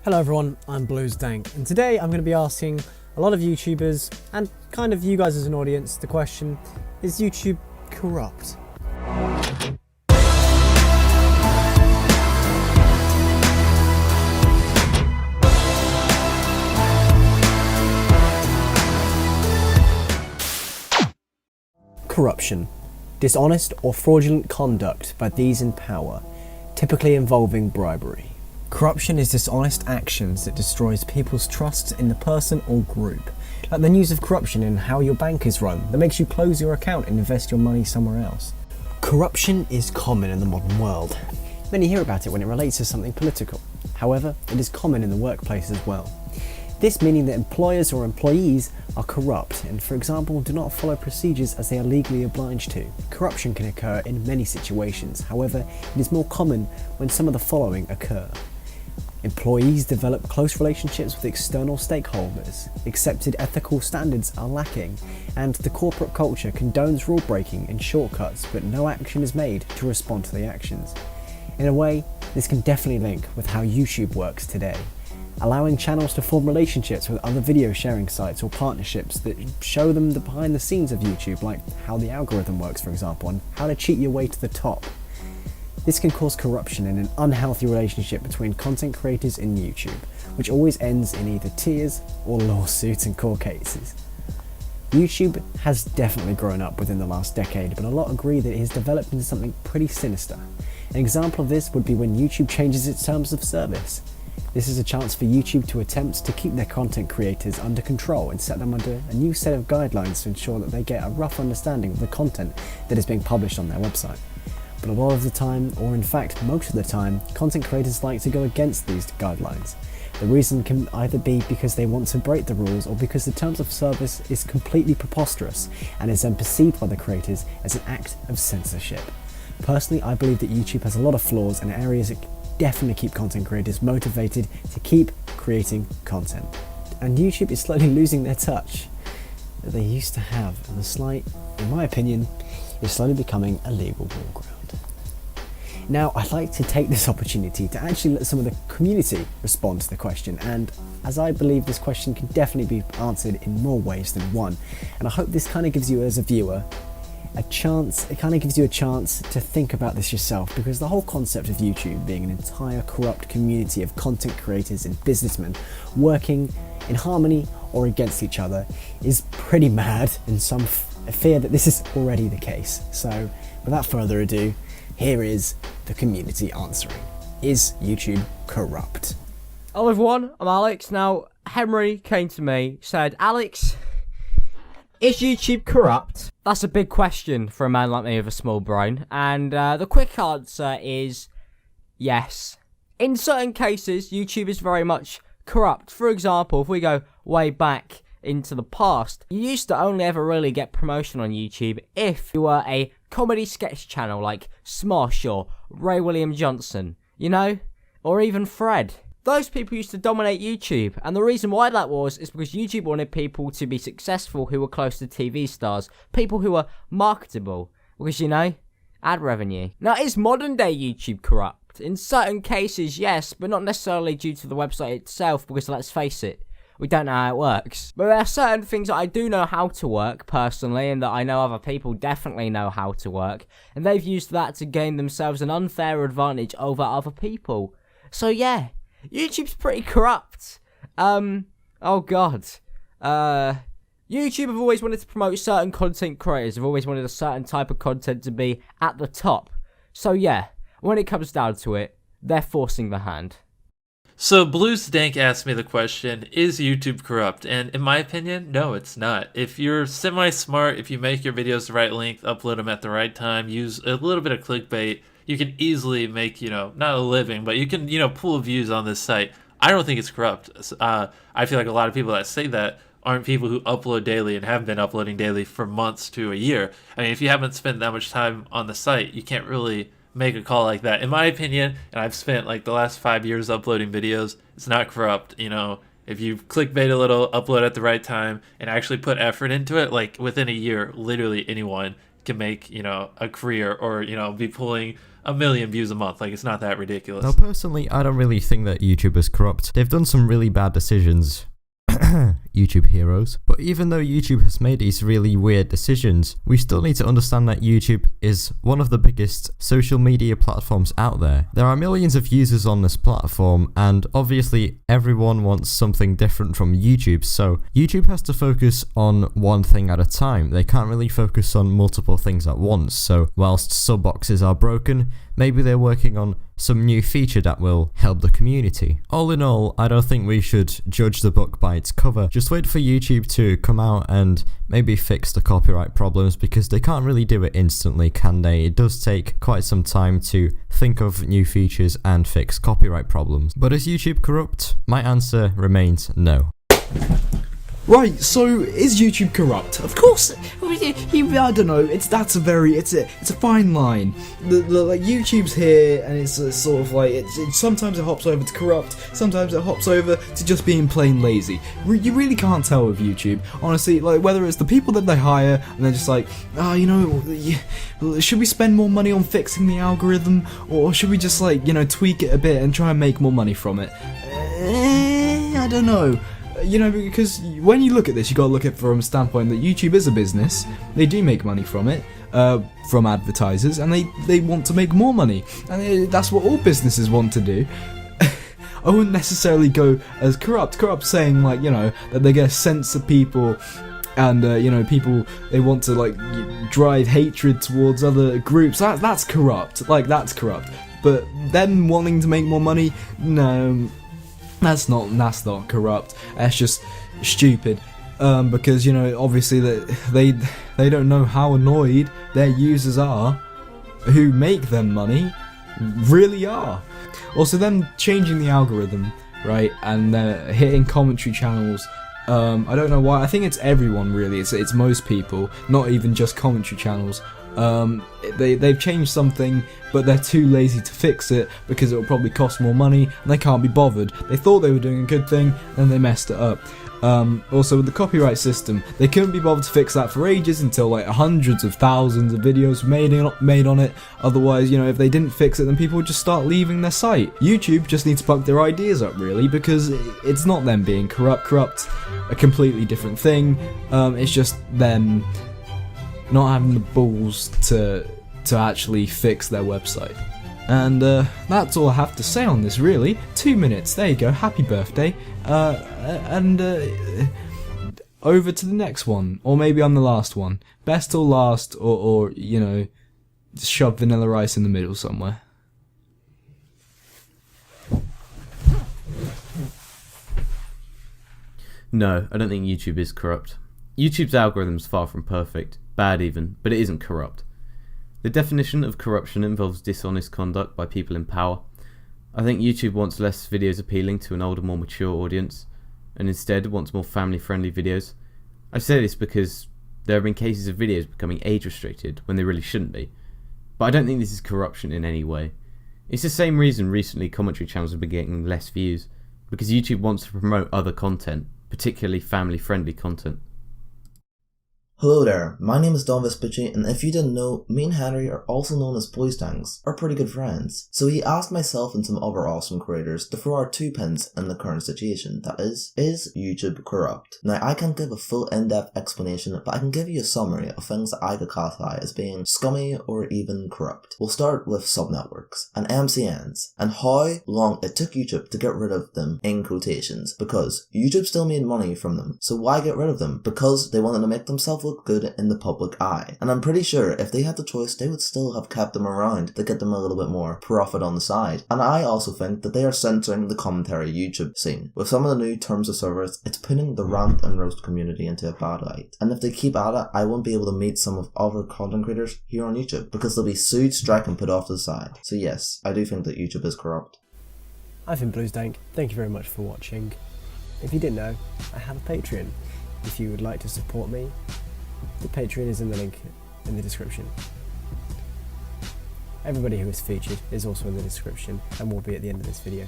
Hello everyone, I'm BluesDank, and today I'm going to be asking a lot of YouTubers, and kind of you guys as an audience, the question, is YouTube corrupt? Corruption. Dishonest or fraudulent conduct by these in power, typically involving bribery. Corruption is dishonest actions that destroys people's trust in the person or group. Like the news of corruption in how your bank is run that makes you close your account and invest your money somewhere else. Corruption is common in the modern world. Many hear about it when it relates to something political. However, it is common in the workplace as well. This meaning that employers or employees are corrupt and, for example, do not follow procedures as they are legally obliged to. Corruption can occur in many situations. However, it is more common when some of the following occur. Employees develop close relationships with external stakeholders, accepted ethical standards are lacking, and the corporate culture condones rule breaking and shortcuts, but no action is made to respond to the actions. In a way, this can definitely link with how YouTube works today, allowing channels to form relationships with other video sharing sites or partnerships that show them the behind the scenes of YouTube, like how the algorithm works, for example, and how to cheat your way to the top. This can cause corruption and an unhealthy relationship between content creators and YouTube, which always ends in either tears or lawsuits in court cases. YouTube has definitely grown up within the last decade, but a lot agree that it has developed into something pretty sinister. An example of this would be when YouTube changes its terms of service. This is a chance for YouTube to attempt to keep their content creators under control and set them under a new set of guidelines to ensure that they get a rough understanding of the content that is being published on their website. But a lot of the time, or in fact most of the time, content creators like to go against these guidelines. The reason can either be because they want to break the rules or because the terms of service is completely preposterous and is then perceived by the creators as an act of censorship. Personally, I believe that YouTube has a lot of flaws and areas that definitely keep content creators motivated to keep creating content. And YouTube is slowly losing their touch that they used to have, and the slight, in my opinion, is slowly becoming a legal war ground. Now, I'd like to take this opportunity to actually let some of the community respond to the question, and as I believe this question can definitely be answered in more ways than one, and I hope this kind of gives you as a viewer a chance to think about this yourself, because the whole concept of YouTube being an entire corrupt community of content creators and businessmen working in harmony or against each other is pretty mad, and some fear that this is already the case. So without further ado, here is the community answering. Is YouTube corrupt? Hello everyone, I'm Alex. Now, Henry came to me, said, Alex, is YouTube corrupt? That's a big question for a man like me with a small brain, and the quick answer is yes. In certain cases, YouTube is very much corrupt. For example, if we go way back into the past, you used to only ever really get promotion on YouTube if you were a comedy sketch channel like Smosh or Ray William Johnson, you know, or even Fred. Those people used to dominate YouTube, and the reason why that was is because YouTube wanted people to be successful who were close to TV stars, people who were marketable, because, you know, ad revenue. Now, is modern day YouTube corrupt? In certain cases, yes, but not necessarily due to the website itself, because let's face it, we don't know how it works. But there are certain things that I do know how to work, personally, and that I know other people definitely know how to work, and they've used that to gain themselves an unfair advantage over other people. So yeah, YouTube's pretty corrupt. Oh god. YouTube have always wanted to promote certain content creators, have always wanted a certain type of content to be at the top. So yeah, when it comes down to it, they're forcing the hand. So BluesDank asked me the question, is YouTube corrupt? And in my opinion, no, it's not. If you're semi-smart, if you make your videos the right length, upload them at the right time, use a little bit of clickbait, you can easily make, not a living, but you can, pull views on this site. I don't think it's corrupt. I feel like a lot of people that say that aren't people who upload daily and have been uploading daily for months to a year. I mean, if you haven't spent that much time on the site, you can't really make a call like that. In my opinion, and I've spent like the last 5 years uploading videos, it's not corrupt. If you clickbait a little, upload at the right time, and actually put effort into it, like within a year, literally anyone can make, you know, a career or, you know, be pulling 1 million views a month. Like, it's not that ridiculous. Now, personally, I don't really think that YouTube is corrupt. They've done some really bad decisions. YouTube heroes. But even though YouTube has made these really weird decisions, we still need to understand that YouTube is one of the biggest social media platforms out there. There are millions of users on this platform, and obviously everyone wants something different from YouTube, so YouTube has to focus on one thing at a time. They can't really focus on multiple things at once, so whilst sub boxes are broken, maybe they're working on some new feature that will help the community. All in all, I don't think we should judge the book by its cover. Just wait for YouTube to come out and maybe fix the copyright problems, because they can't really do it instantly, can they? It does take quite some time to think of new features and fix copyright problems. But is YouTube corrupt? My answer remains no. Right, so is YouTube corrupt? Of course, I don't know. It's a fine line. Like YouTube's here, and it's sort of like sometimes it hops over to corrupt, sometimes it hops over to just being plain lazy. You really can't tell with YouTube, honestly. Like whether it's the people that they hire, and they're just like, should we spend more money on fixing the algorithm, or should we just like tweak it a bit and try and make more money from it? I don't know. Because when you look at this, you gotta look at it from a standpoint that YouTube is a business. They do make money from it, from advertisers, and they want to make more money, and that's what all businesses want to do. I wouldn't necessarily go as corrupt saying like that they're gonna censor people, and people, they want to like drive hatred towards other groups. That's corrupt. Like that's corrupt. But them wanting to make more money, no. That's not corrupt. That's just stupid. Because obviously they don't know how annoyed their users are, who make them money, really are. Also, them changing the algorithm, right, and hitting commentary channels. I don't know why. I think it's everyone really. It's most people, not even just commentary channels. They've changed something, but they're too lazy to fix it because it will probably cost more money, and they can't be bothered. They thought they were doing a good thing, and they messed it up. Also, with the copyright system, they couldn't be bothered to fix that for ages until like hundreds of thousands of videos were made on it. Otherwise, if they didn't fix it, then people would just start leaving their site. YouTube just needs to fuck their ideas up, really, because it's not them being corrupt. Corrupt's a completely different thing. It's just them not having the balls to actually fix their website. And that's all I have to say on this, really. 2 minutes, there you go, happy birthday. And over to the next one, or maybe I'm the last one. Best or last, or just shove Vanilla Ice in the middle somewhere. No, I don't think YouTube is corrupt. YouTube's algorithm's far from perfect, bad even, but it isn't corrupt. The definition of corruption involves dishonest conduct by people in power. I think YouTube wants less videos appealing to an older, more mature audience, and instead wants more family-friendly videos. I say this because there have been cases of videos becoming age-restricted when they really shouldn't be. But I don't think this is corruption in any way. It's the same reason recently commentary channels have been getting less views, because YouTube wants to promote other content, particularly family-friendly content. Hello there, my name is Vespucci, and if you didn't know, me and Henry are also known as boys tanks, or pretty good friends. So he asked myself and some other awesome creators to throw our 2 pence in the current situation, that is YouTube corrupt? Now I can't give a full in-depth explanation, but I can give you a summary of things that I could classify as being scummy or even corrupt. We'll start with sub-networks, and MCNs, and how long it took YouTube to get rid of them in quotations, because YouTube still made money from them, so why get rid of them? Because they wanted to make themselves look good in the public eye. And I'm pretty sure if they had the choice, they would still have kept them around to get them a little bit more profit on the side. And I also think that they are censoring the commentary YouTube scene. With some of the new terms of service, it's putting the rant and roast community into a bad light. And if they keep at it, I won't be able to meet some of other content creators here on YouTube, because they'll be sued, strike and put off to the side. So yes, I do think that YouTube is corrupt. I've been Bluesdank, thank you very much for watching. If you didn't know, I have a Patreon. If you would like to support me, the Patreon is in the link in the description. Everybody who is featured is also in the description and will be at the end of this video.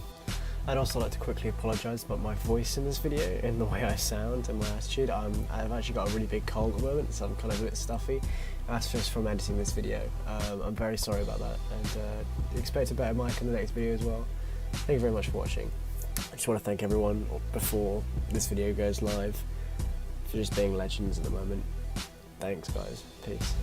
I'd also like to quickly apologise about my voice in this video and the way I sound and my attitude. I've actually got a really big cold at the moment, so I'm kind of a bit stuffy. That's just from editing this video. I'm very sorry about that, and expect a better mic in the next video as well. Thank you very much for watching. I just want to thank everyone before this video goes live for just being legends at the moment. Thanks guys, peace.